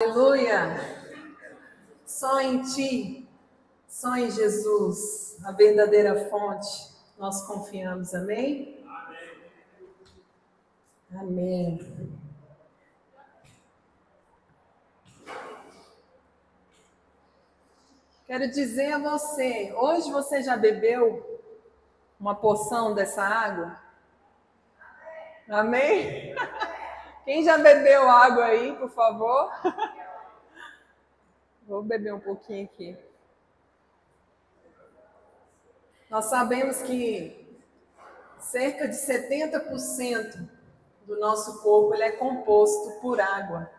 Aleluia! Só em Ti, só em Jesus, a verdadeira fonte, nós confiamos. Amém? Amém. Quero dizer a você, hoje você já bebeu uma porção dessa água? Amém? Quem já bebeu água aí, por favor? Vou beber um pouquinho aqui. Nós sabemos que cerca de 70% do nosso corpo ele é composto por água.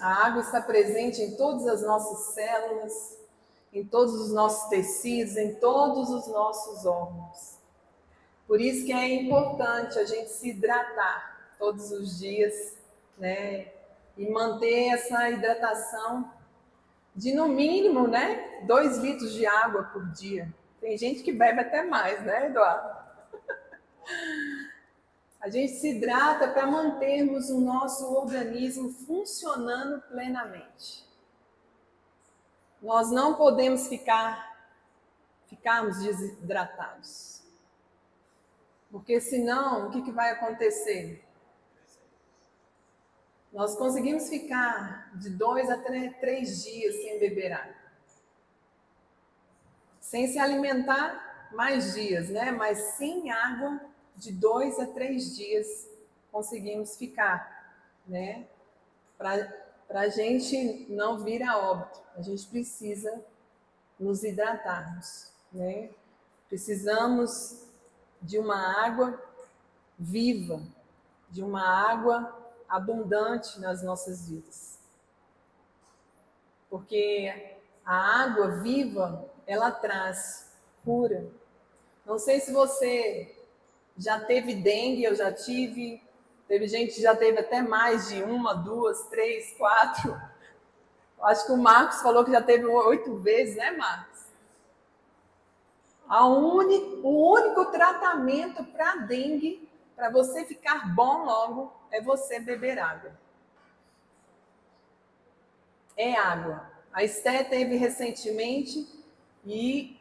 A água está presente em todas as nossas células, em todos os nossos tecidos, em todos os nossos órgãos. Por isso que é importante a gente se hidratar todos os dias, né? E manter essa hidratação de, no mínimo, né, 2 litros de água por dia. Tem gente que bebe até mais, né, Eduardo? A gente se hidrata para mantermos o nosso organismo funcionando plenamente. Nós não podemos ficarmos desidratados. Porque senão, o que vai acontecer? Nós conseguimos ficar de 2 a 3 dias sem beber água. Sem se alimentar, mais dias, né? Mas sem água, de 2 a 3 dias conseguimos ficar, né? Para a gente não vir a óbito, a gente precisa nos hidratarmos, né? Precisamos de uma água viva, de uma água abundante nas nossas vidas. Porque a água viva, ela traz cura. Não sei se você já teve dengue, eu já tive. Teve gente que já teve até mais de 1, 2, 3, 4. Acho que o Marcos falou que já teve 8 vezes, né, Marcos? O único tratamento para dengue, para você ficar bom logo, é você beber água. É água. A Esté teve recentemente e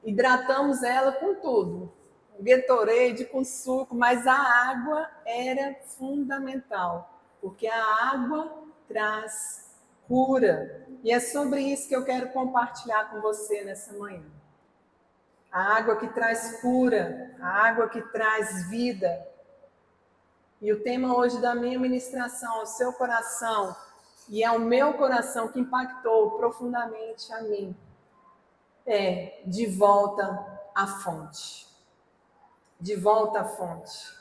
hidratamos ela com tudo. Gatorade, com suco, mas a água era fundamental, porque a água traz cura. E é sobre isso que eu quero compartilhar com você nessa manhã. A água que traz cura, a água que traz vida. E o tema hoje da minha ministração ao seu coração e ao meu coração, que impactou profundamente a mim, é de volta à fonte. De volta à fonte.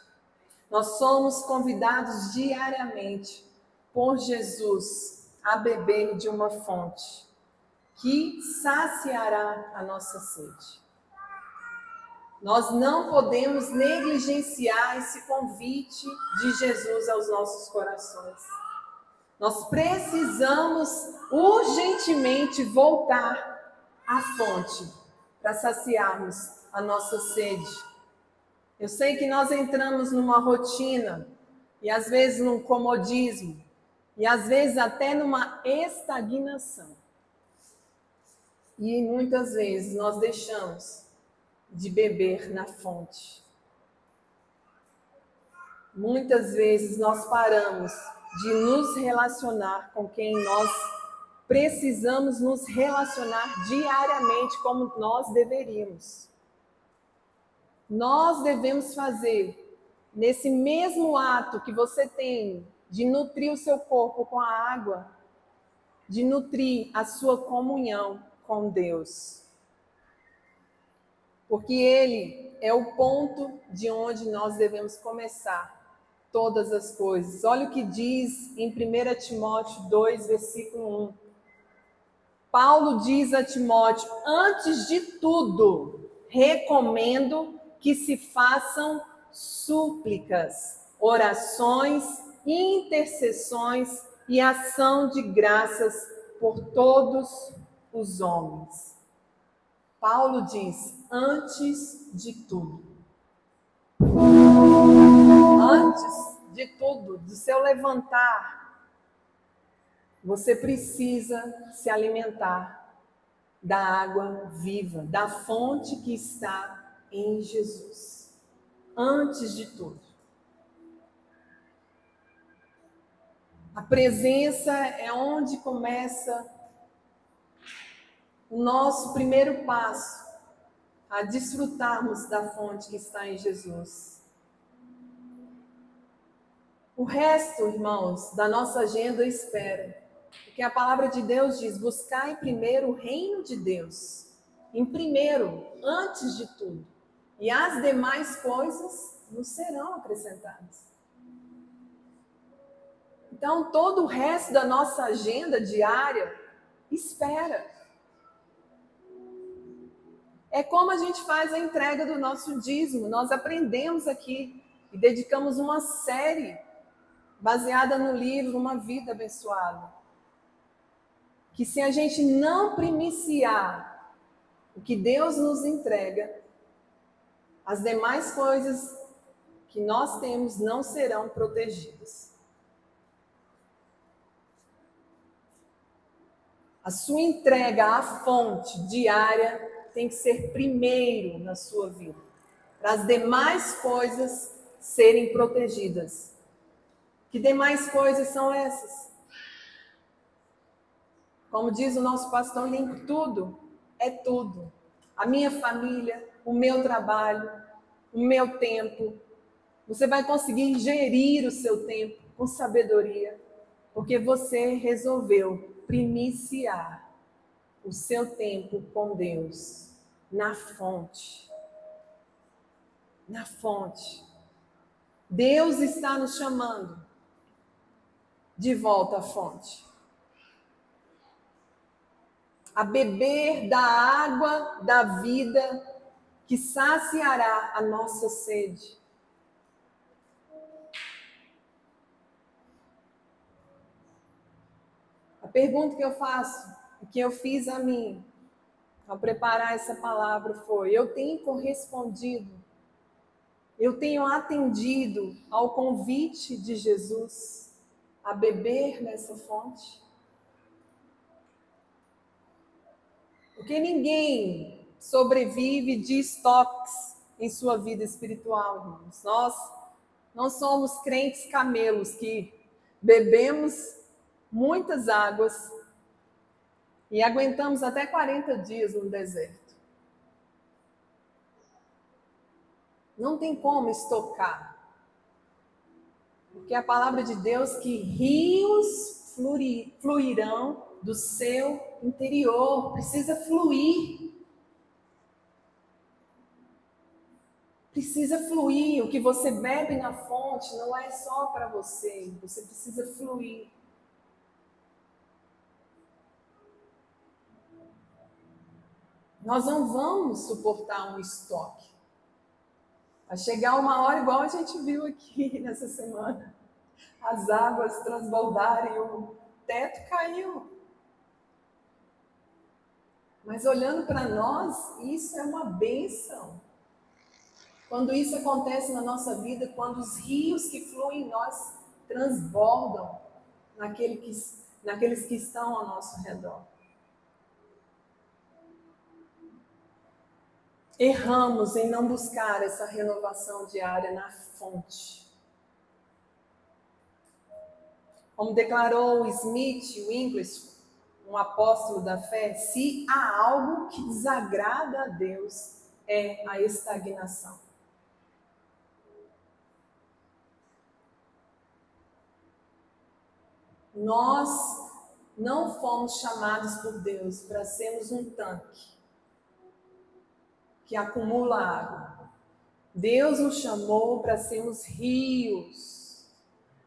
Nós somos convidados diariamente por Jesus a beber de uma fonte que saciará a nossa sede. Nós não podemos negligenciar esse convite de Jesus aos nossos corações. Nós precisamos urgentemente voltar à fonte para saciarmos a nossa sede. Eu sei que nós entramos numa rotina e às vezes num comodismo e às vezes até numa estagnação. E muitas vezes nós deixamos de beber na fonte. Muitas vezes nós paramos de nos relacionar com quem nós precisamos nos relacionar diariamente como nós deveríamos. Nós devemos fazer, nesse mesmo ato que você tem de nutrir o seu corpo com a água, de nutrir a sua comunhão com Deus. Porque Ele é o ponto de onde nós devemos começar todas as coisas. Olha o que diz em 1 Timóteo 2, versículo 1. Paulo diz a Timóteo: antes de tudo, recomendo que se façam súplicas, orações, intercessões e ação de graças por todos os homens. Paulo diz, antes de tudo. Antes de tudo, do seu levantar, Você precisa se alimentar da água viva, da fonte que está em Jesus. Antes de tudo. A presença é onde começa o nosso primeiro passo a desfrutarmos da fonte que está em Jesus. O resto, irmãos, da nossa agenda espera. Porque a palavra de Deus diz: buscai primeiro o reino de Deus. Em primeiro, antes de tudo. E as demais coisas nos serão acrescentadas. Então, todo o resto da nossa agenda diária espera. É como a gente faz a entrega do nosso dízimo. Nós aprendemos aqui e dedicamos uma série baseada no livro Uma Vida Abençoada. Que se a gente não primiciar o que Deus nos entrega, as demais coisas que nós temos não serão protegidas. A sua entrega à fonte diária tem que ser primeiro na sua vida, para as demais coisas serem protegidas. Que demais coisas são essas? Como diz o nosso pastor Limpo, tudo é tudo. A minha família, o meu trabalho, o meu tempo. Você vai conseguir gerir o seu tempo com sabedoria, porque você resolveu primiciar o seu tempo com Deus, na fonte. Na fonte. Deus está nos chamando de volta à fonte. A beber da água da vida que saciará a nossa sede. A pergunta que eu faço, que eu fiz a mim, ao preparar essa palavra foi: eu tenho correspondido, eu tenho atendido ao convite de Jesus a beber nessa fonte? Porque ninguém sobrevive de estoques em sua vida espiritual, irmãos. Nós não somos crentes camelos que bebemos muitas águas e aguentamos até 40 dias no deserto. Não tem como estocar. Porque a palavra de Deus que rios fluirão do seu interior. Precisa fluir. Precisa fluir. O que você bebe na fonte não é só para você. Você precisa fluir. Nós não vamos suportar um estoque. Vai chegar uma hora, igual a gente viu aqui nessa semana. As águas transbordarem, o teto caiu. Mas olhando para nós, isso é uma bênção. Quando isso acontece na nossa vida, quando os rios que fluem em nós transbordam naqueles que estão ao nosso redor. Erramos em não buscar essa renovação diária na fonte. Como declarou Smith Wigglesworth, um apóstolo da fé, se há algo que desagrada a Deus, é a estagnação. Nós não fomos chamados por Deus para sermos um tanque que acumula água. Deus nos chamou para sermos rios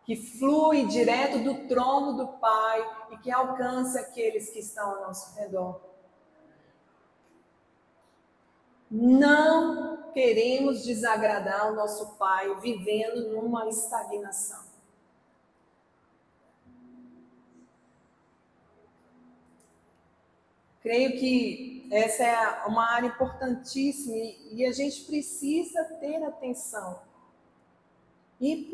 que fluem direto do trono do Pai e que alcance aqueles que estão ao nosso redor. Não queremos desagradar o nosso Pai vivendo numa estagnação. Creio que essa é uma área importantíssima e a gente precisa ter atenção. E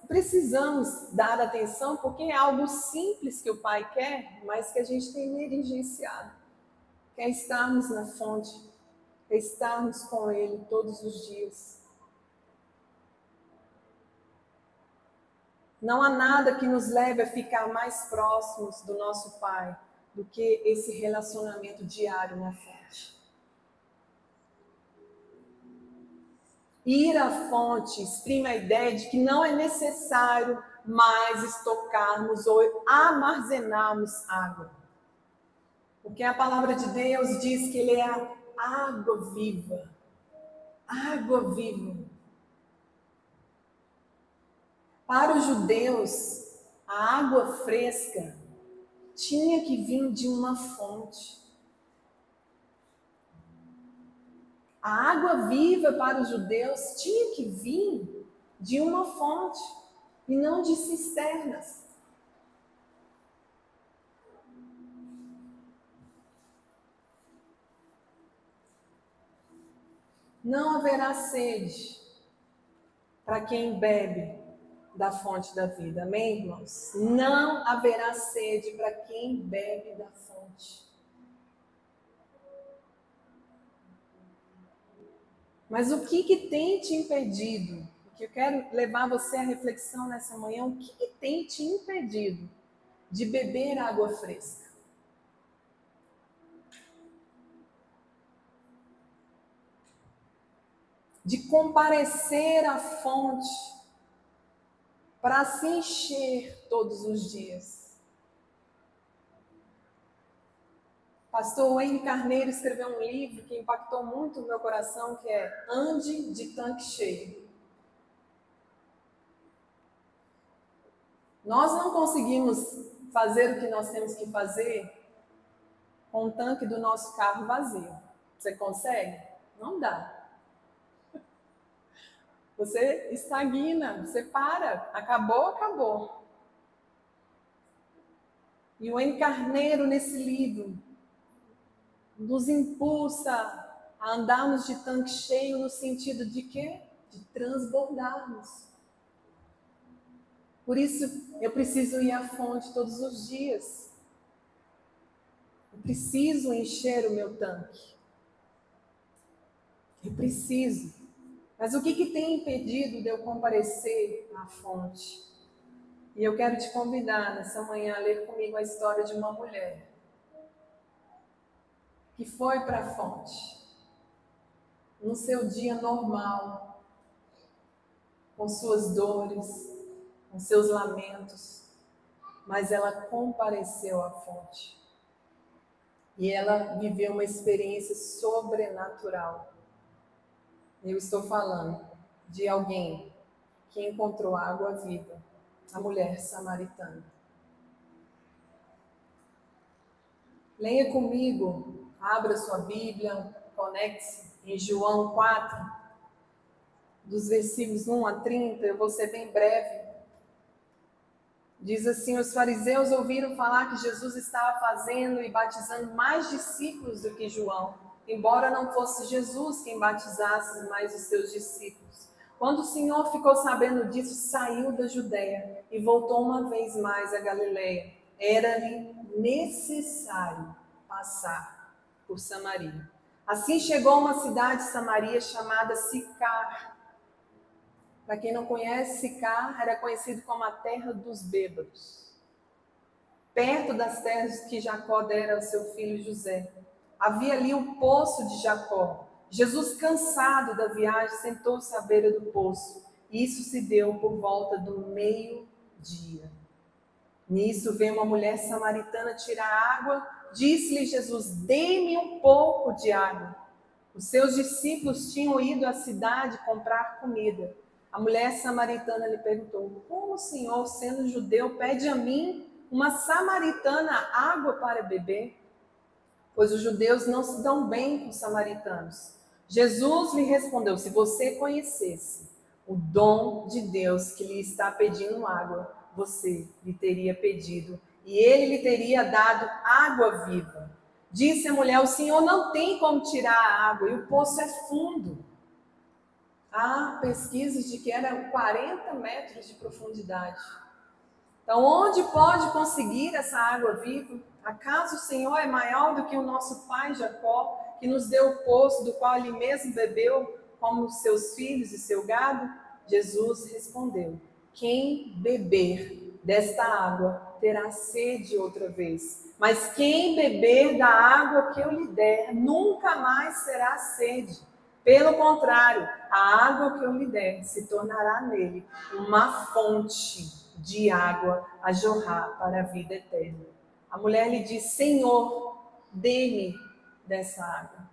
precisamos dar atenção porque é algo simples que o Pai quer, mas que a gente tem negligenciado. Quer estarmos na fonte, quer estarmos com Ele todos os dias. Não há nada que nos leve a ficar mais próximos do nosso Pai do que esse relacionamento diário na fonte. Ir à fonte exprime a ideia de que não é necessário mais estocarmos ou armazenarmos água. Porque a palavra de Deus diz que Ele é a água viva. Água viva. Para os judeus, a água fresca tinha que vir de uma fonte. A água viva para os judeus tinha que vir de uma fonte e não de cisternas. Não haverá sede para quem bebe da fonte da vida. Amém, irmãos? Não haverá sede para quem bebe da fonte. Mas o que tem te impedido? O que eu quero levar você à reflexão nessa manhã, o que tem te impedido de beber água fresca? De comparecer à fonte para se encher todos os dias. Pastor Wayne Carneiro escreveu um livro que impactou muito o meu coração, que é Ande de Tanque Cheio. Nós não conseguimos fazer o que nós temos que fazer com o tanque do nosso carro vazio. Você consegue? Não dá. Você estagna, você para. Acabou, acabou. E o Wayne Carneiro, nesse livro, nos impulsa a andarmos de tanque cheio no sentido de quê? De transbordarmos. Por isso, eu preciso ir à fonte todos os dias. Eu preciso encher o meu tanque. Eu preciso. Mas o que tem impedido de eu comparecer à fonte? E eu quero te convidar nessa manhã a ler comigo a história de uma mulher que foi para a fonte no seu dia normal, com suas dores, com seus lamentos, mas ela compareceu à fonte. E ela viveu uma experiência sobrenatural. Eu estou falando de alguém que encontrou água viva, a mulher samaritana. Leia comigo, abra sua Bíblia, conecte-se em João 4, dos versículos 1 a 30, eu vou ser bem breve. Diz assim: os fariseus ouviram falar que Jesus estava fazendo e batizando mais discípulos do que João, embora não fosse Jesus quem batizasse, mas os seus discípulos. Quando o Senhor ficou sabendo disso, saiu da Judeia e voltou uma vez mais a Galileia. Era-lhe necessário passar por Samaria. Assim chegou a uma cidade de Samaria chamada Sicar. Para quem não conhece, Sicar era conhecido como a terra dos bêbados. Perto das terras que Jacó dera ao seu filho José. Havia ali o poço de Jacó. Jesus, cansado da viagem, sentou-se à beira do poço. Isso se deu por volta do meio-dia. Nisso veio uma mulher samaritana tirar água. Disse-lhe Jesus: dê-me um pouco de água. Os seus discípulos tinham ido à cidade comprar comida. A mulher samaritana lhe perguntou: como o Senhor, sendo judeu, pede a mim, uma samaritana, água para beber? Pois os judeus não se dão bem com os samaritanos. Jesus lhe respondeu: se você conhecesse o dom de Deus que lhe está pedindo água, você lhe teria pedido e ele lhe teria dado água viva. Disse a mulher: o Senhor não tem como tirar a água e o poço é fundo. há pesquisas de que era 40 metros de profundidade. Então, onde pode conseguir essa água viva? Acaso o Senhor é maior do que o nosso pai Jacó, que nos deu o poço do qual ele mesmo bebeu, como seus filhos e seu gado? Jesus respondeu: quem beber desta água terá sede outra vez. Mas quem beber da água que eu lhe der, nunca mais terá sede. Pelo contrário, a água que eu lhe der se tornará nele uma fonte de água a jorrar para a vida eterna. A mulher lhe disse: Senhor, dê-me dessa água,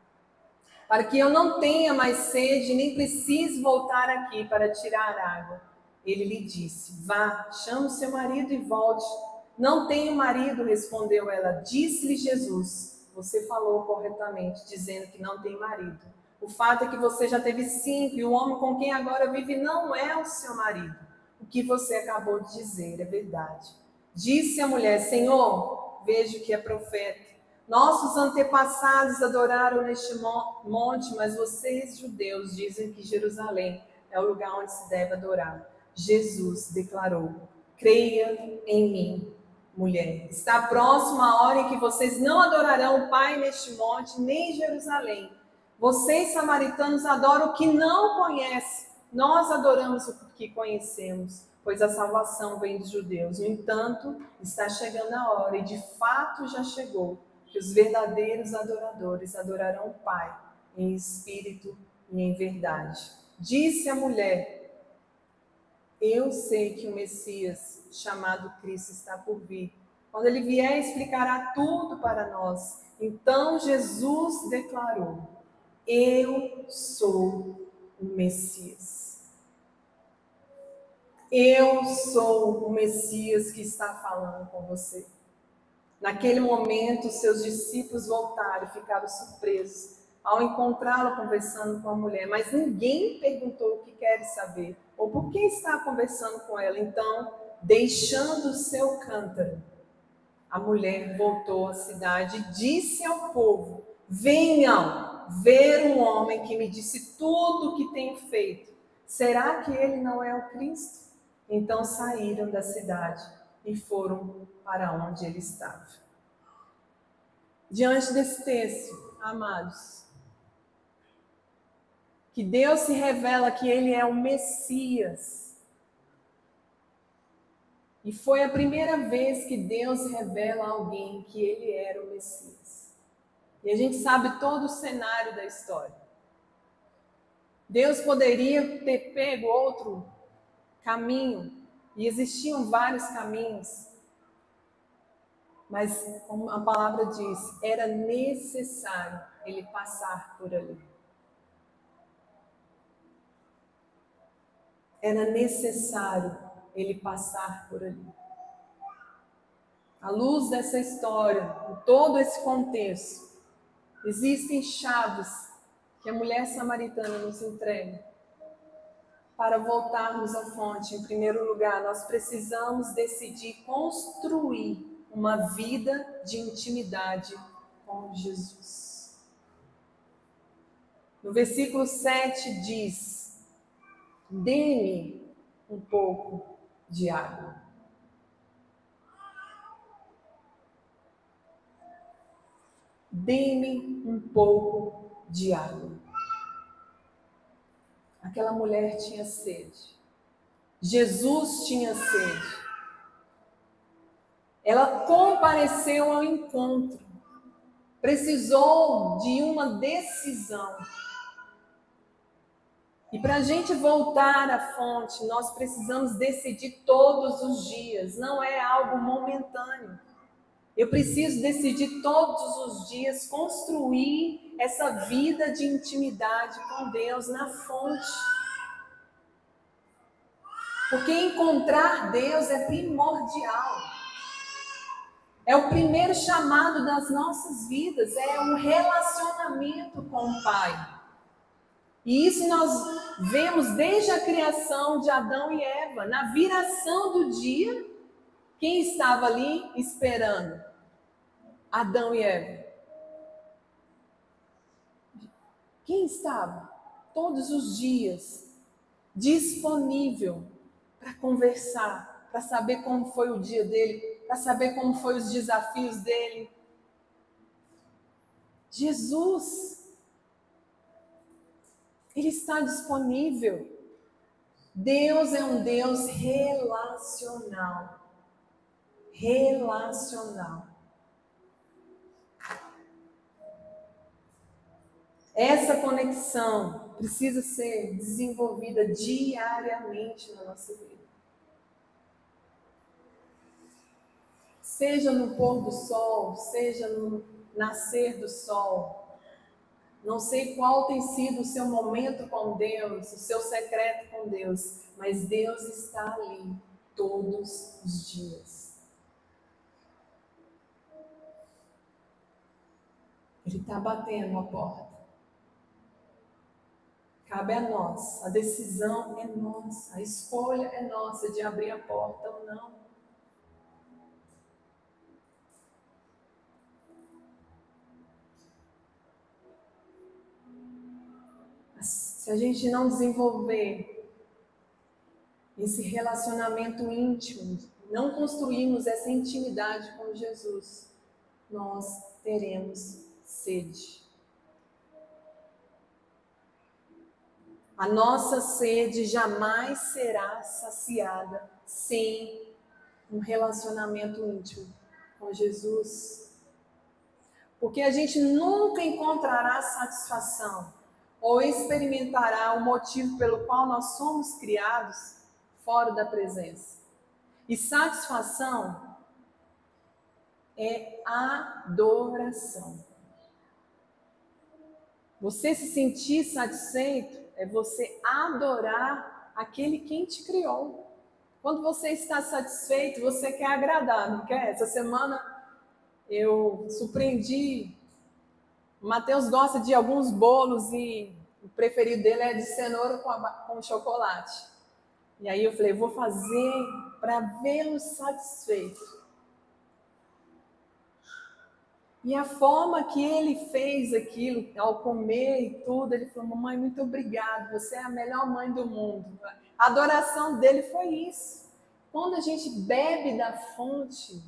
para que eu não tenha mais sede, nem precise voltar aqui para tirar água. Ele lhe disse: vá, chame o seu marido e volte. Não tenho marido, respondeu ela. Disse-lhe Jesus: você falou corretamente, dizendo que não tem marido. O fato é que você já teve 5 e o homem com quem agora vive não é o seu marido. O que você acabou de dizer é verdade. Disse a mulher: Senhor, vejo que é profeta. Nossos antepassados adoraram neste monte, mas vocês, judeus, dizem que Jerusalém é o lugar onde se deve adorar. Jesus declarou: creia em mim, mulher. Está próxima a hora em que vocês não adorarão o Pai neste monte, nem em Jerusalém. Vocês, samaritanos, adoram o que não conhecem. Nós adoramos o que conhecemos, pois a salvação vem dos judeus. No entanto, está chegando a hora, e de fato já chegou, que os verdadeiros adoradores adorarão o Pai em espírito e em verdade. Disse a mulher: eu sei que o Messias, chamado Cristo, está por vir. Quando ele vier, explicará tudo para nós. Então Jesus declarou: eu sou o Messias. Eu sou o Messias que está falando com você. Naquele momento, seus discípulos voltaram e ficaram surpresos ao encontrá-lo conversando com a mulher. Mas ninguém perguntou o que quer saber ou por que está conversando com ela. Então, deixando o seu cântaro, a mulher voltou à cidade e disse ao povo: venham ver um homem que me disse tudo o que tenho feito. Será que ele não é o Cristo? Então saíram da cidade e foram para onde ele estava. Diante desse texto, amados, que Deus se revela que ele é o Messias. E foi a primeira vez que Deus revela a alguém que ele era o Messias. E a gente sabe todo o cenário da história. Deus poderia ter pego outro caminho, e existiam vários caminhos, mas, como a palavra diz, era necessário ele passar por ali. Era necessário ele passar por ali. À luz dessa história, em todo esse contexto, existem chaves que a mulher samaritana nos entrega. Para voltarmos à fonte, em primeiro lugar, nós precisamos decidir construir uma vida de intimidade com Jesus. No versículo 7 diz: dê-me um pouco de água. Dê-me um pouco de água. Aquela mulher tinha sede. Jesus tinha sede. Ela compareceu ao encontro. Precisou de uma decisão. E para a gente voltar à fonte, nós precisamos decidir todos os dias. Não é algo momentâneo. Eu preciso decidir todos os dias construir essa vida de intimidade com Deus na fonte. Porque encontrar Deus é primordial. É o primeiro chamado das nossas vidas, é um relacionamento com o Pai. E isso nós vemos desde a criação de Adão e Eva. Na viração do dia, quem estava ali esperando? Adão e Eva. Quem estava? Todos os dias disponível para conversar, para saber como foi o dia dele, para saber como foi os desafios dele. Jesus, ele está disponível. Deus é um Deus relacional. Relacional. Essa conexão precisa ser desenvolvida diariamente na nossa vida. Seja no pôr do sol, seja no nascer do sol. Não sei qual tem sido o seu momento com Deus, o seu secreto com Deus, mas Deus está ali todos os dias. Ele está batendo a porta. Cabe a nós, a decisão é nossa, a escolha é nossa de abrir a porta ou não. Se a gente não desenvolver esse relacionamento íntimo, não construirmos essa intimidade com Jesus, nós teremos sede. A nossa sede jamais será saciada sem um relacionamento íntimo com Jesus. Porque a gente nunca encontrará satisfação ou experimentará o motivo pelo qual nós somos criados fora da presença. E satisfação é adoração. Você se sentir satisfeito é você adorar aquele quem te criou. Quando você está satisfeito, você quer agradar, não quer? Essa semana eu surpreendi. O Matheus gosta de alguns bolos e o preferido dele é de cenoura com chocolate. E aí eu falei, vou fazer para vê-lo satisfeito. E a forma que ele fez aquilo, ao comer e tudo, ele falou, mamãe, muito obrigado, você é a melhor mãe do mundo. A adoração dele foi isso. Quando a gente bebe da fonte,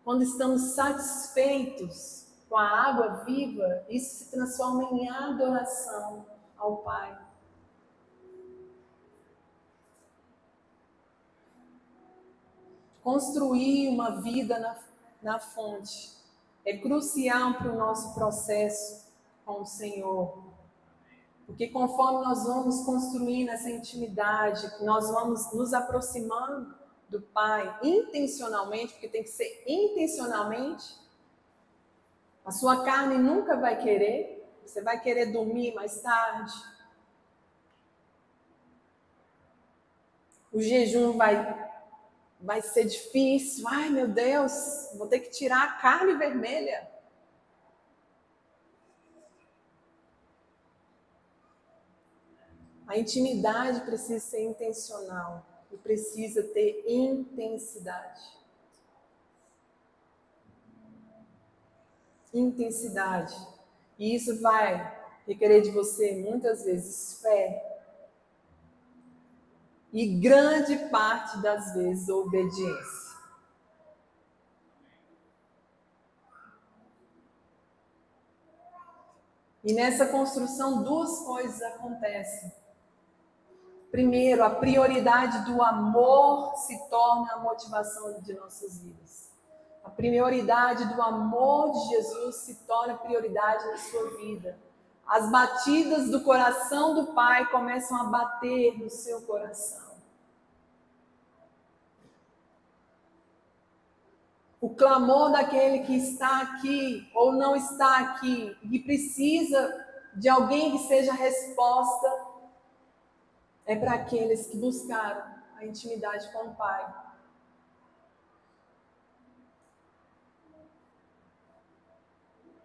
quando estamos satisfeitos com a água viva, isso se transforma em adoração ao Pai. Construir uma vida na fonte é crucial para o nosso processo com o Senhor. Porque conforme nós vamos construindo essa intimidade, nós vamos nos aproximando do Pai intencionalmente, porque tem que ser intencionalmente, a sua carne nunca vai querer, você vai querer dormir mais tarde. O jejum vai ser difícil. Ai, meu Deus, vou ter que tirar a carne vermelha. A intimidade precisa ser intencional e precisa ter intensidade. Intensidade. E isso vai requerer de você, muitas vezes, fé. E grande parte das vezes, obediência. E nessa construção, duas coisas acontecem. Primeiro, a prioridade do amor se torna a motivação de nossas vidas. A prioridade do amor de Jesus se torna prioridade na sua vida. As batidas do coração do Pai começam a bater no seu coração. O clamor daquele que está aqui ou não está aqui e precisa de alguém que seja a resposta é para aqueles que buscaram a intimidade com o Pai.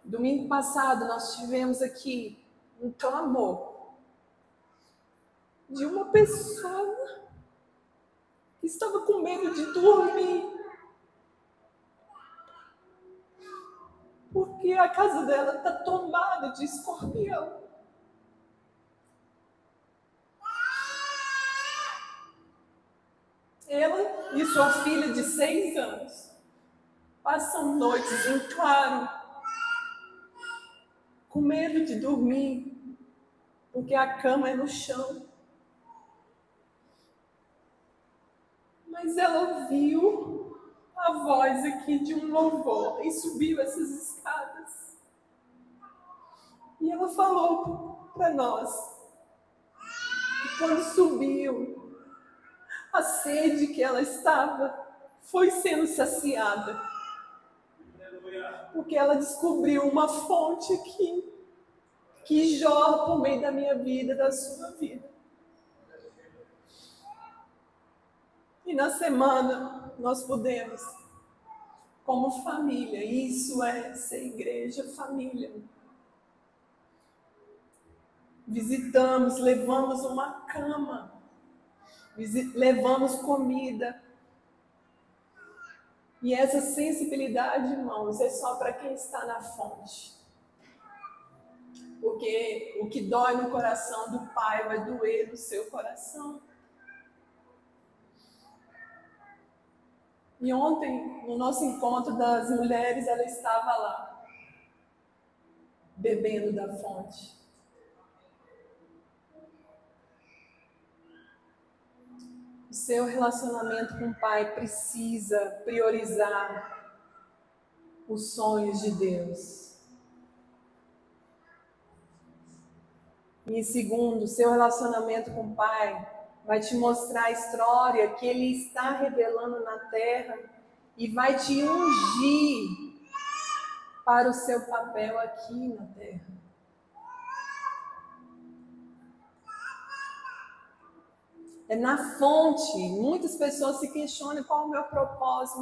Domingo passado nós tivemos aqui um clamor de uma pessoa que estava com medo de dormir. Porque a casa dela está tomada de escorpião. sua filha de 6 anos passam noites em claro, com medo de dormir, porque a cama é no chão. Mas ela ouviu a voz aqui de um louvor e subiu essas escadas. E ela falou para nós que quando subiu, a sede que ela estava foi sendo saciada. Porque ela descobriu uma fonte aqui que jorra por meio da minha vida, da sua vida. E na semana nós podemos, como família, isso é ser igreja, família. Visitamos, levamos uma cama, levamos comida. E essa sensibilidade, irmãos, é só para quem está na fonte. Porque o que dói no coração do pai vai doer no seu coração. E ontem, no nosso encontro das mulheres, ela estava lá, bebendo da fonte. O seu relacionamento com o pai precisa priorizar os sonhos de Deus. E segundo, seu relacionamento com o pai vai te mostrar a história que ele está revelando na terra e vai te ungir para o seu papel aqui na terra. É na fonte. Muitas pessoas se questionam qual é o meu propósito.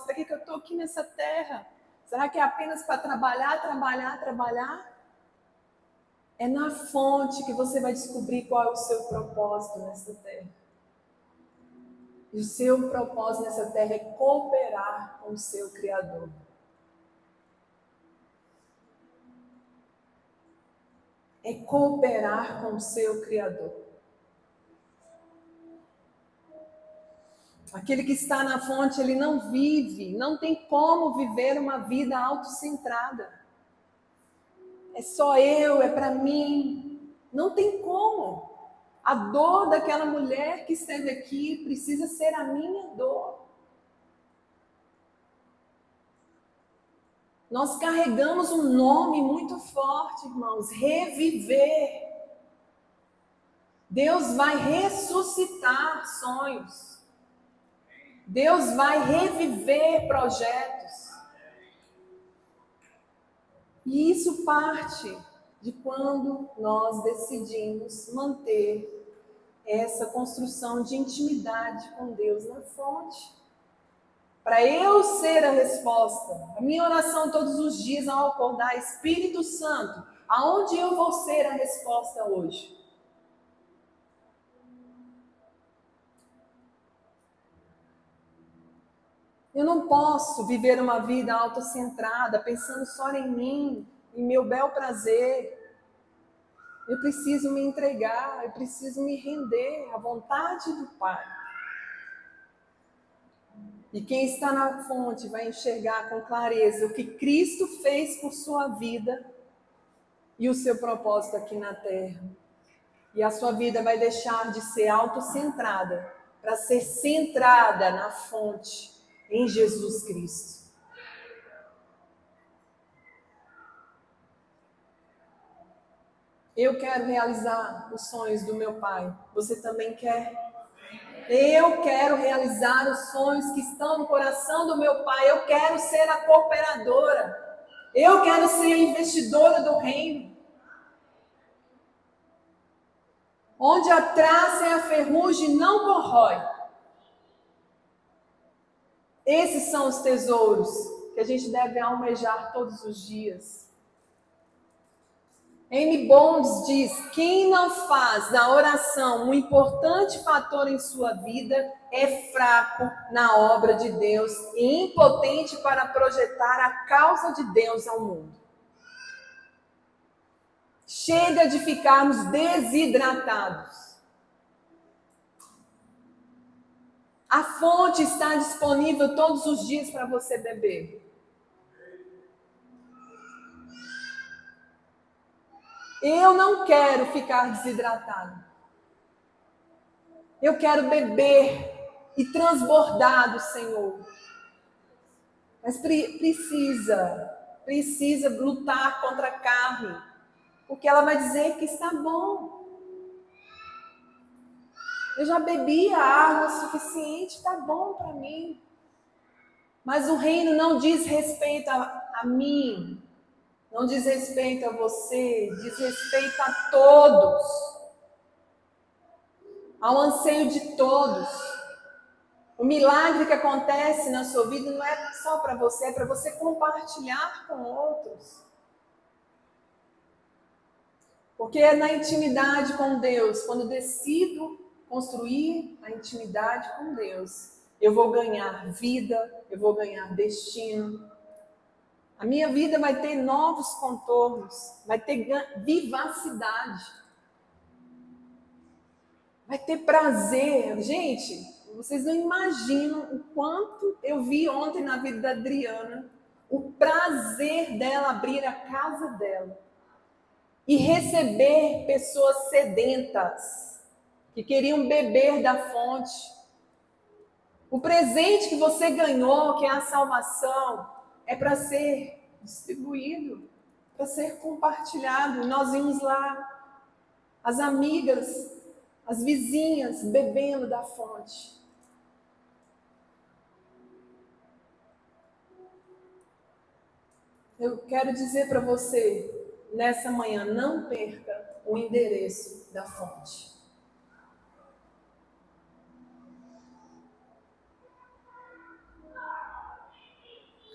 Para que eu estou aqui nessa terra? Será que é apenas para trabalhar? É na fonte que você vai descobrir qual é o seu propósito nessa terra. E o seu propósito nessa terra é cooperar com o seu Criador. É cooperar com o seu Criador. Aquele que está na fonte, ele não vive, não tem como viver uma vida autocentrada. É só eu, é para mim. Não tem como. A dor daquela mulher que esteve aqui precisa ser a minha dor. Nós carregamos um nome muito forte, irmãos, reviver. Deus vai ressuscitar sonhos. Deus vai reviver projetos. E isso parte de quando nós decidimos manter essa construção de intimidade com Deus na fonte. Para eu ser a resposta, a minha oração todos os dias ao acordar, Espírito Santo, aonde eu vou ser a resposta hoje? Eu não posso viver uma vida autocentrada, pensando só em mim, em meu bel prazer. Eu preciso me entregar, eu preciso me render à vontade do Pai. E quem está na fonte vai enxergar com clareza o que Cristo fez por sua vida e o seu propósito aqui na terra. E a sua vida vai deixar de ser autocentrada para ser centrada na fonte, em Jesus Cristo. Eu quero realizar os sonhos do meu Pai. Você também quer? Eu quero realizar os sonhos que estão no coração do meu Pai. Eu quero ser a cooperadora. Eu quero ser a investidora do reino. Onde a traça e a ferrugem não corrói. Esses são os tesouros que a gente deve almejar todos os dias. M. Bonds diz: quem não faz da oração um importante fator em sua vida é fraco na obra de Deus e impotente para projetar a causa de Deus ao mundo. Chega de ficarmos desidratados. A fonte está disponível todos os dias para você beber. Eu não quero ficar desidratado. Eu quero beber e transbordar do Senhor. Mas precisa lutar contra a carne, porque ela vai dizer que está bom. Eu já bebi a água suficiente, está bom para mim. Mas o reino não diz respeito a mim, não diz respeito a você, diz respeito a todos, ao anseio de todos. O milagre que acontece na sua vida não é só para você, é para você compartilhar com outros. Porque é na intimidade com Deus, quando decido construir a intimidade com Deus, eu vou ganhar vida, eu vou ganhar destino. A minha vida vai ter novos contornos, vai ter vivacidade, vai ter prazer. Gente, vocês não imaginam o quanto eu vi ontem na vida da Adriana, o prazer dela abrir a casa dela e receber pessoas sedentas, que queriam beber da fonte. O presente que você ganhou, que é a salvação, é para ser distribuído, para ser compartilhado. Nós vimos lá as amigas, as vizinhas bebendo da fonte. Eu quero dizer para você, nessa manhã, não perca o endereço da fonte.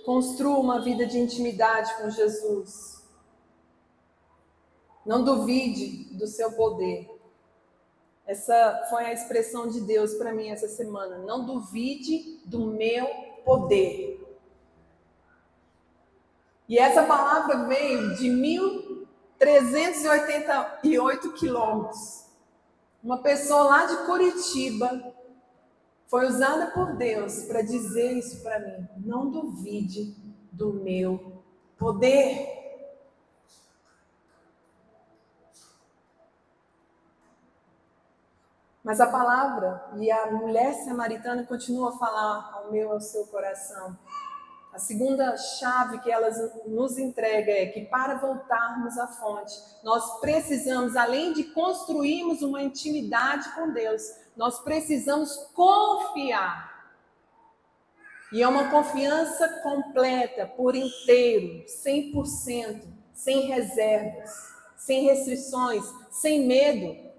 Construa uma vida de intimidade com Jesus. Não duvide do seu poder. Essa foi a expressão de Deus para mim essa semana. Não duvide do meu poder. E essa palavra veio de 1.388 quilômetros. Uma pessoa lá de Curitiba foi usada por Deus para dizer isso para mim. Não duvide do meu poder. Mas a palavra e a mulher samaritana continua a falar ao meu e ao seu coração. A segunda chave que elas nos entrega é que para voltarmos à fonte, nós precisamos, além de construirmos uma intimidade com Deus, nós precisamos confiar. E é uma confiança completa, por inteiro, 100%, sem reservas, sem restrições, sem medo.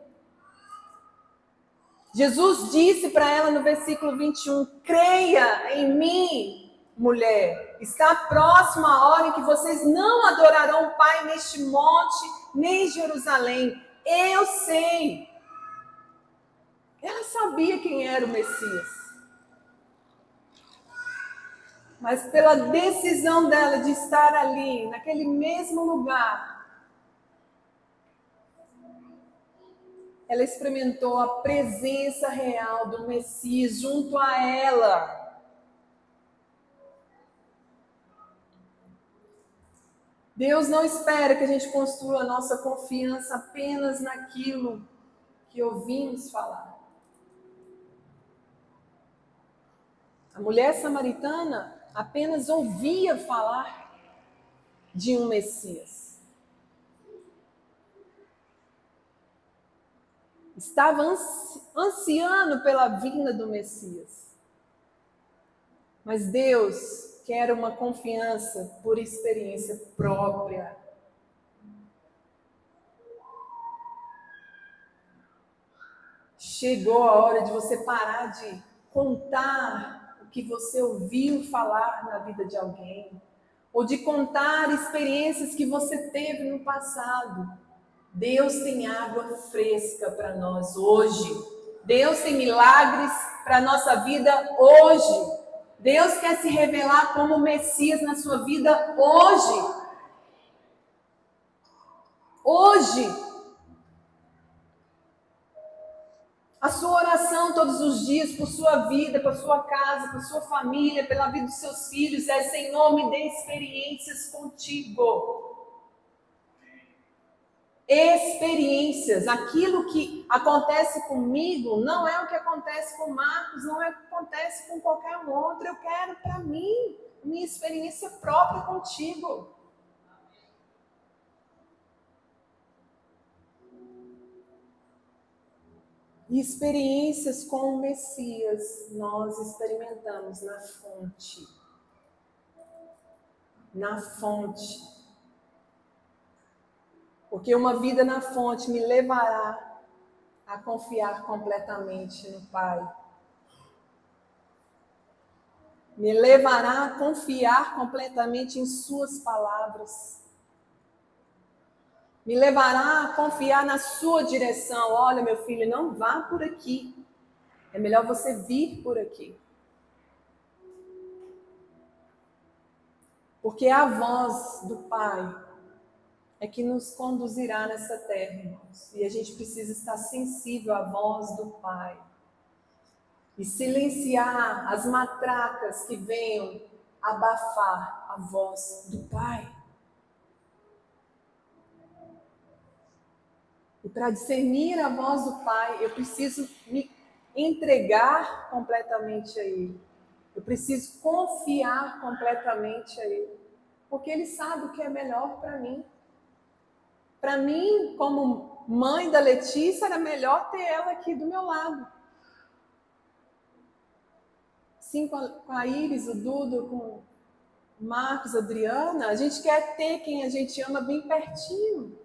Jesus disse para ela no versículo 21, creia em mim, mulher, está próxima a hora em que vocês não adorarão o Pai neste monte, nem em Jerusalém. Eu sei. Ela sabia quem era o Messias. Mas pela decisão dela de estar ali, naquele mesmo lugar, ela experimentou a presença real do Messias junto a ela. Deus não espera que a gente construa a nossa confiança apenas naquilo que ouvimos falar. A mulher samaritana apenas ouvia falar de um Messias. Estava ansiando pela vinda do Messias. Mas Deus quer uma confiança por experiência própria. Chegou a hora de você parar de contar o que você ouviu falar na vida de alguém, ou de contar experiências que você teve no passado. Deus tem água fresca para nós hoje. Deus tem milagres para a nossa vida hoje. Deus quer se revelar como Messias na sua vida hoje. Hoje. A sua oração todos os dias por sua vida, por sua casa, por sua família, pela vida dos seus filhos é: Senhor, me dê experiências contigo. Experiências. Aquilo que acontece comigo não é o que acontece com Marcos, não é o que acontece com qualquer um outro. Eu quero para mim, minha experiência própria contigo. E experiências com o Messias nós experimentamos na fonte. Na fonte. Porque uma vida na fonte me levará a confiar completamente no Pai. Me levará a confiar completamente em suas palavras. Me levará a confiar na sua direção. Olha, meu filho, não vá por aqui. É melhor você vir por aqui. Porque a voz do Pai é que nos conduzirá nessa terra, irmãos. E a gente precisa estar sensível à voz do Pai. E silenciar as matracas que venham abafar a voz do Pai. E para discernir a voz do Pai, eu preciso me entregar completamente a Ele. Eu preciso confiar completamente a Ele. Porque Ele sabe o que é melhor para mim. Para mim, como mãe da Letícia, era melhor ter ela aqui do meu lado. Sim, com a Iris, o Dudo, com o Marcos, a Adriana, a gente quer ter quem a gente ama bem pertinho.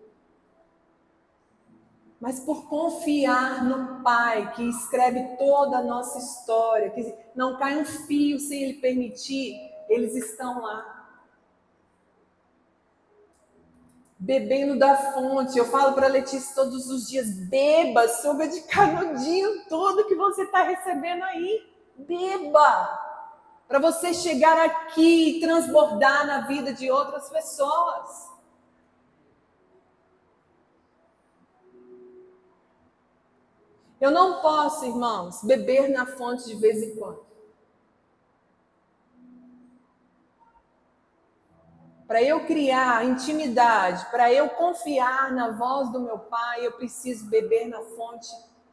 Mas por confiar no Pai, que escreve toda a nossa história, que não cai um fio sem Ele permitir, eles estão lá. Bebendo da fonte. Eu falo para a Letícia todos os dias: beba, sopa de canudinho, tudo que você está recebendo aí. Beba! Para você chegar aqui e transbordar na vida de outras pessoas. Eu não posso, irmãos, beber na fonte de vez em quando. Para eu criar intimidade, para eu confiar na voz do meu Pai, eu preciso beber na fonte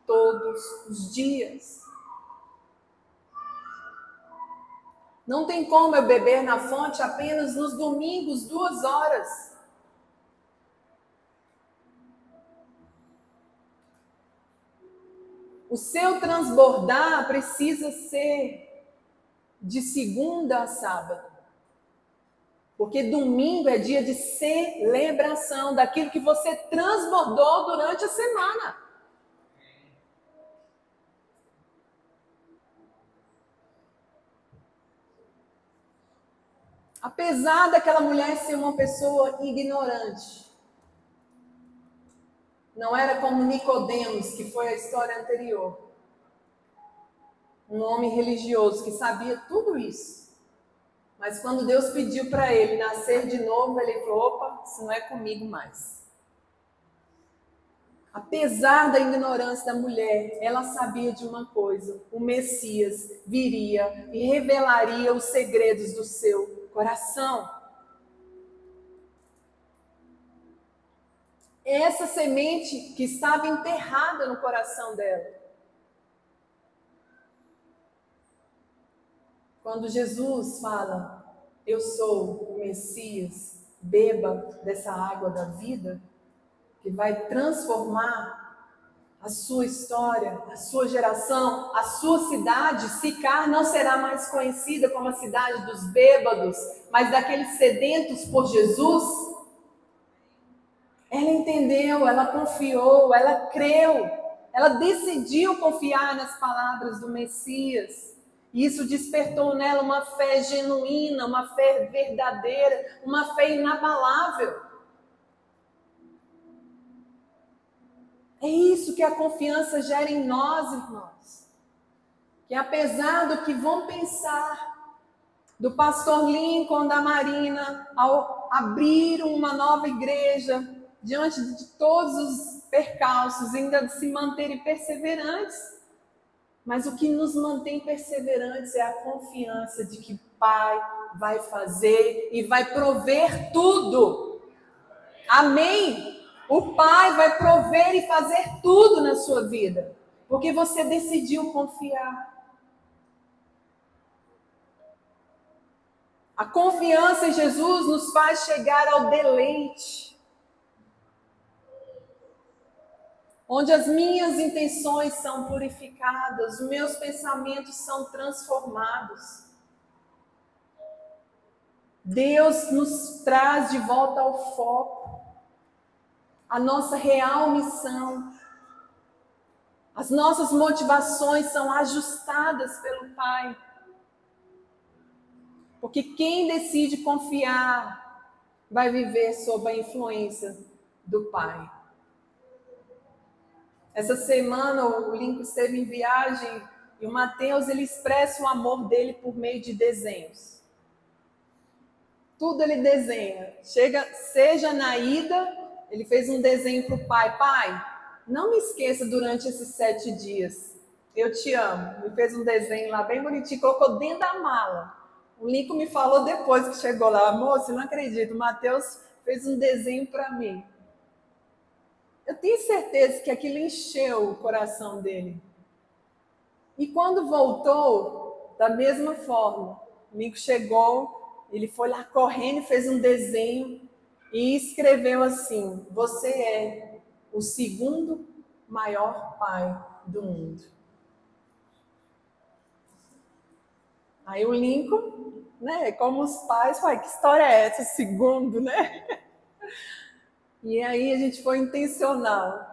todos os dias. Não tem como eu beber na fonte apenas nos domingos, 2 horas. O seu transbordar precisa ser de segunda a sábado. Porque domingo é dia de celebração daquilo que você transbordou durante a semana. Apesar daquela mulher ser uma pessoa ignorante, não era como Nicodemos, que foi a história anterior. Um homem religioso que sabia tudo isso. Mas quando Deus pediu para ele nascer de novo, ele falou: opa, isso não é comigo mais. Apesar da ignorância da mulher, ela sabia de uma coisa: o Messias viria e revelaria os segredos do seu coração. Essa semente que estava enterrada no coração dela. Quando Jesus fala: eu sou o Messias, beba dessa água da vida, que vai transformar a sua história, a sua geração, a sua cidade. Sicar não será mais conhecida como a cidade dos bêbados, mas daqueles sedentos por Jesus. Ela entendeu, ela confiou, ela creu, ela decidiu confiar nas palavras do Messias. E isso despertou nela uma fé genuína, uma fé verdadeira, uma fé inabalável. É isso que a confiança gera em nós, irmãos. Que apesar do que vão pensar do pastor Lincoln, da Marina, ao abrir uma nova igreja, diante de todos percalços, ainda de se manterem perseverantes. Mas o que nos mantém perseverantes é a confiança de que o Pai vai fazer e vai prover tudo. Amém? O Pai vai prover e fazer tudo na sua vida, porque você decidiu confiar. A confiança em Jesus nos faz chegar ao deleite, onde as minhas intenções são purificadas, os meus pensamentos são transformados. Deus nos traz de volta ao foco, a nossa real missão. As nossas motivações são ajustadas pelo Pai. Porque quem decide confiar vai viver sob a influência do Pai. Essa semana o Lincoln esteve em viagem e o Mateus ele expressa o amor dele por meio de desenhos. Tudo ele desenha. Seja na ida, ele fez um desenho para o pai. Pai, não me esqueça durante esses 7 dias. Eu te amo. Ele fez um desenho lá bem bonitinho, colocou dentro da mala. O Lincoln me falou depois que chegou lá. Moço, eu não acredito, o Mateus fez um desenho para mim. Eu tenho certeza que aquilo encheu o coração dele. E quando voltou, da mesma forma, o Lincoln chegou, ele foi lá correndo, fez um desenho e escreveu assim: você é o segundo maior pai do mundo. Aí o Lincoln, né, como os pais, pai, que história é essa, segundo, né? E aí a gente foi intencional.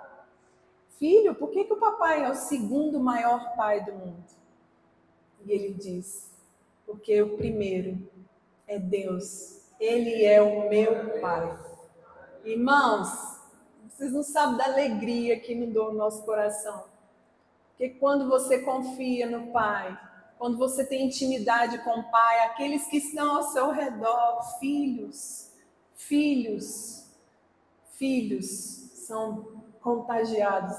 Filho, por que o papai é o segundo maior pai do mundo? E ele diz, porque o primeiro é Deus. Ele é o meu pai. Irmãos, vocês não sabem da alegria que inundou o nosso coração. Porque quando você confia no Pai, quando você tem intimidade com o Pai, aqueles que estão ao seu redor, filhos, são contagiados,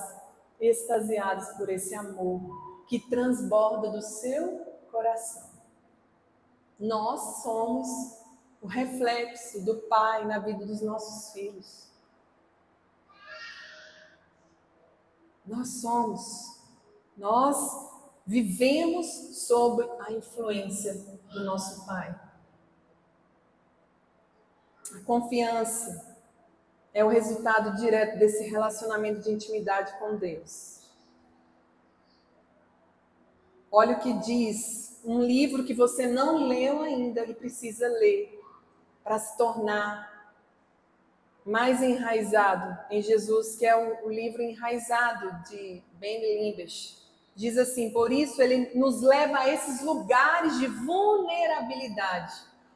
extasiados por esse amor que transborda do seu coração. Nós somos o reflexo do Pai na vida dos nossos filhos. Nós vivemos sob a influência do nosso Pai. A confiança é o resultado direto desse relacionamento de intimidade com Deus. Olha o que diz um livro que você não leu ainda e precisa ler para se tornar mais enraizado em Jesus, que é o livro Enraizado de Ben Limbesch. Diz assim: por isso ele nos leva a esses lugares de vulnerabilidade,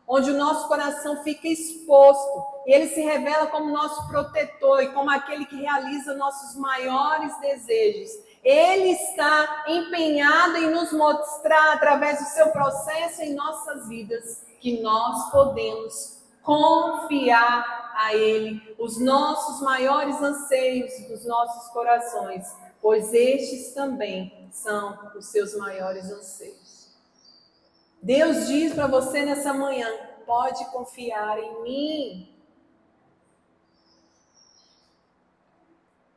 onde o nosso coração fica exposto e ele se revela como nosso protetor e como aquele que realiza nossos maiores desejos. Ele está empenhado em nos mostrar, através do seu processo em nossas vidas, que nós podemos confiar a Ele os nossos maiores anseios dos nossos corações, pois estes também são os seus maiores anseios. Deus diz para você nessa manhã: pode confiar em mim.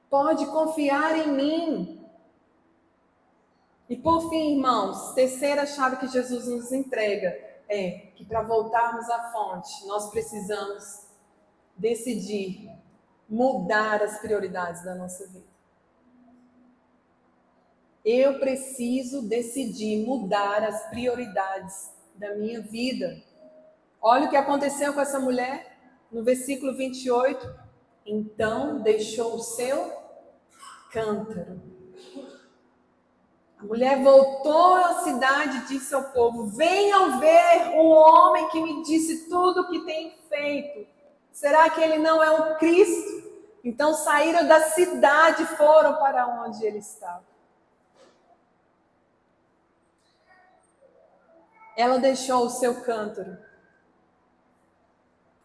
Pode confiar em mim. E por fim, irmãos, terceira chave que Jesus nos entrega é que para voltarmos à fonte, nós precisamos decidir mudar as prioridades da nossa vida. Eu preciso decidir mudar as prioridades da minha vida. Olha o que aconteceu com essa mulher no versículo 28. Então deixou o seu cântaro. A mulher voltou à cidade e disse ao povo: venham ver o homem que me disse tudo o que tem feito. Será que ele não é o Cristo? Então saíram da cidade e foram para onde ele estava. Ela deixou o seu cântaro.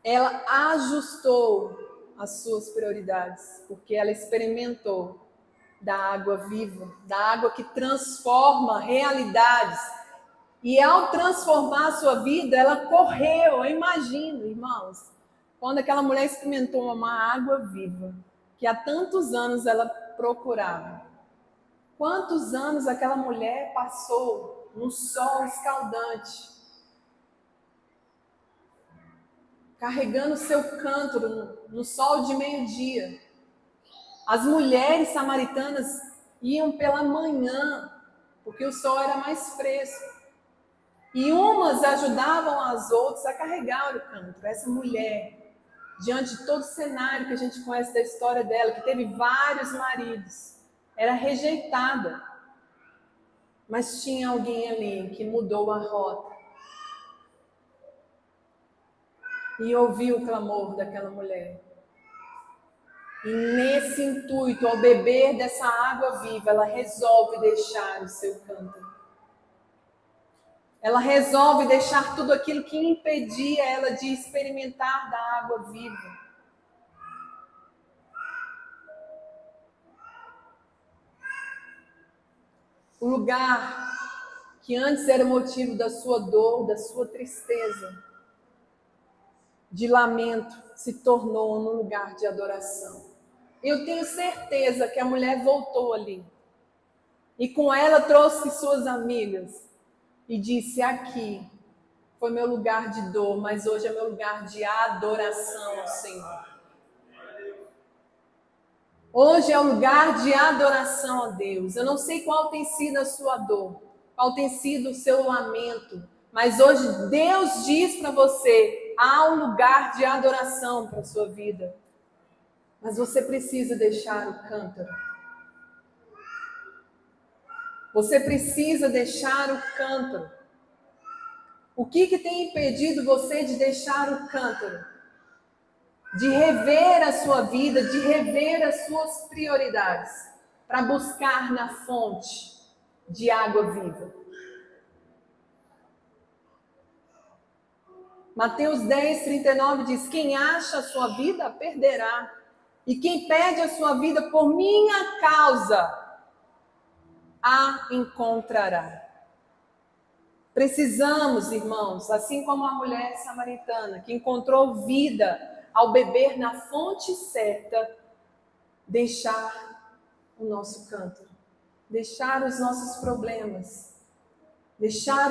Ela ajustou as suas prioridades, porque ela experimentou da água viva, da água que transforma realidades. E ao transformar a sua vida, ela correu. Eu imagino, irmãos, quando aquela mulher experimentou uma água viva, que há tantos anos ela procurava. Quantos anos aquela mulher passou no sol escaldante, carregando seu cântaro no sol de meio-dia. As mulheres samaritanas iam pela manhã, porque o sol era mais fresco. E umas ajudavam as outras a carregar o cântaro. Essa mulher, diante de todo o cenário que a gente conhece da história dela, que teve vários maridos, era rejeitada. Mas tinha alguém ali que mudou a rota. E ouviu o clamor daquela mulher. E nesse intuito, ao beber dessa água viva, ela resolve deixar o seu cântaro. Ela resolve deixar tudo aquilo que impedia ela de experimentar da água viva. O lugar que antes era motivo da sua dor, da sua tristeza, de lamento, se tornou num lugar de adoração. Eu tenho certeza que a mulher voltou ali. E com ela trouxe suas amigas. E disse: aqui foi meu lugar de dor, mas hoje é meu lugar de adoração ao Senhor. Hoje é o lugar de adoração a Deus. Eu não sei qual tem sido a sua dor, qual tem sido o seu lamento, mas hoje Deus diz para você: há um lugar de adoração para a sua vida. Mas você precisa deixar o cântaro. Você precisa deixar o cântaro. O que tem impedido você de deixar o cântaro? De rever a sua vida, de rever as suas prioridades, para buscar na fonte de água viva. Mateus 10:39 diz: quem acha a sua vida, perderá. E quem perde a sua vida por minha causa, a encontrará. Precisamos, irmãos, assim como a mulher samaritana, que encontrou vida ao beber na fonte certa, deixar o nosso cântaro, deixar os nossos problemas, deixar